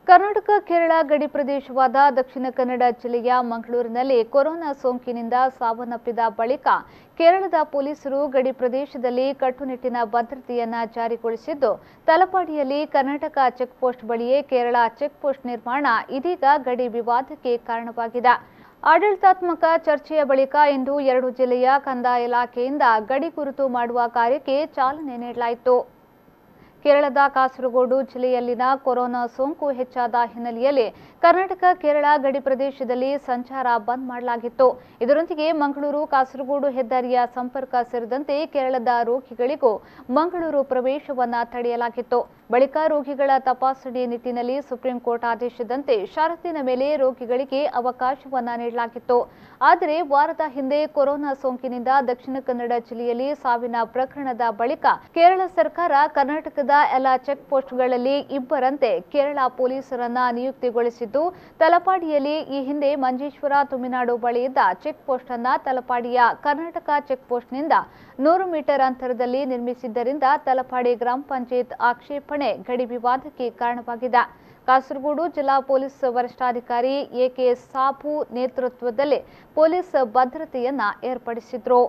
ಕರ್ನಾಟಕ ಕೇರಳ ಗಡಿ ಪ್ರದೇಶವಾದ ದಕ್ಷಿಣ ಕನ್ನಡ ಜಿಲ್ಲೆಯ ಮಂಗಳೂರಿನಲ್ಲಿ ಕೊರೋನಾ ಸೋಂಕಿನಿಂದ ಸಾವನ್ನಪ್ಪಿದ ಬಳಿಕ ಕೇರಳದ ಪೊಲೀಸರು ಗಡಿ ಪ್ರದೇಶದಲ್ಲಿ ಕಟ್ಟುನಿಟ್ಟಿನ ಭದ್ರತೆಯನ್ನು ಜಾರಿಗೊಳಿಸಿದ್ದು, ತಲಪಾಡಿಯಲ್ಲಿ ಕರ್ನಾಟಕ ಚೆಕ್ಪೋಸ್ಟ್ ಬಳಿಯೇ ಕೇರಳ ಚೆಕ್ಪೋಸ್ಟ್ ನಿರ್ಮಾಣ ಇದೀಗ ಗಡಿ ವಿವಾದಕ್ಕೆ ಕಾರಣವಾಗಿದೆ. ಆಡಳಿತಾತ್ಮಕ ಚರ್ಚೆಯ ಬಳಿಕ ಇಂದು ಎರಡು ಜಿಲ್ಲೆಯ ಕಂದಾಯ ಇಲಾಖೆಯಿಂದ ಗಡಿ ಗುರುತು ಮಾಡುವ ಕಾರ್ಯಕ್ಕೆ ಚಾಲನೆ ನೀಡಲಾಯಿತು. ಕೇರಳದ ಕಾಸರಗೋಡು ಜಿಲ್ಲೆಯಲ್ಲಿನ ಕೊರೋನಾ ಸೋಂಕು ಹೆಚ್ಚಾದ ಹಿನ್ನೆಲೆಯಲ್ಲಿ ಕರ್ನಾಟಕ ಕೇರಳ ಗಡಿ ಪ್ರದೇಶದಲ್ಲಿ ಸಂಚಾರ ಬಂದ್ ಮಾಡಲಾಗಿತ್ತು. ಇದರೊಂದಿಗೆ ಮಂಗಳೂರು ಕಾಸರಗೋಡು ಹೆದ್ದಾರಿಯ ಸಂಪರ್ಕ ಸೇರಿದಂತೆ ಕೇರಳದ ರೋಗಿಗಳಿಗೂ ಮಂಗಳೂರು ಪ್ರವೇಶವನ್ನು ತಡೆಯಲಾಗಿತ್ತು. ಬಳಿಕ ರೋಗಿಗಳ ತಪಾಸಣೆ ನಿಟ್ಟಿನಲ್ಲಿ ಸುಪ್ರೀಂ ಕೋರ್ಟ್ ಆದೇಶದಂತೆ ಷರತ್ತಿನ ಮೇಲೆ ರೋಗಿಗಳಿಗೆ ಅವಕಾಶವನ್ನು ನೀಡಲಾಗಿತ್ತು. ಆದರೆ ವಾರದ ಹಿಂದೆ ಕೊರೋನಾ ಸೋಂಕಿನಿಂದ ದಕ್ಷಿಣ ಕನ್ನಡ ಜಿಲ್ಲೆಯಲ್ಲಿ ಸಾವಿನ ಪ್ರಕರಣದ ಬಳಿಕ ಕೇರಳ ಸರ್ಕಾರ ಕರ್ನಾಟಕದ ಎಲ್ಲ ಚೆಕ್ ಪೋಸ್ಟ್ಗಳಲ್ಲಿ ಇಬ್ಬರಂತೆ ಕೇರಳ ಪೊಲೀಸರನ್ನ ನಿಯುಕ್ತಿಗೊಳಿಸಿದ್ದು, ತಲಪಾಡಿಯಲ್ಲಿ ಈ ಹಿಂದೆ ಮಂಜೇಶ್ವರ ತುಮಿನಾಡು ಬಳಿ ಇದ್ದ ಚೆಕ್ ಪೋಸ್ಟ್ ಅನ್ನ ತಲಪಾಡಿಯ ಕರ್ನಾಟಕ ಚೆಕ್ ಪೋಸ್ಟ್ನಿಂದ 100 ಮೀಟರ್ ಅಂತರದಲ್ಲಿ ನಿರ್ಮಿಸಿದ್ದರಿಂದ ತಲಪಾಡಿ ಗ್ರಾಮ ಪಂಚಾಯತ್ ಆಕ್ಷೇಪಣೆ ಗಡಿ ವಿವಾದಕ್ಕೆ ಕಾರಣವಾಗಿದೆ. ಕಾಸರಗೋಡು ಜಿಲ್ಲಾ ಪೊಲೀಸ್ ವರಿಷ್ಠಾಧಿಕಾರಿ ಎಕೆ ಸಾಬು ನೇತೃತ್ವದಲ್ಲಿ ಪೊಲೀಸ್ ಭದ್ರತೆಯನ್ನ ಏರ್ಪಡಿಸಿದ್ರು.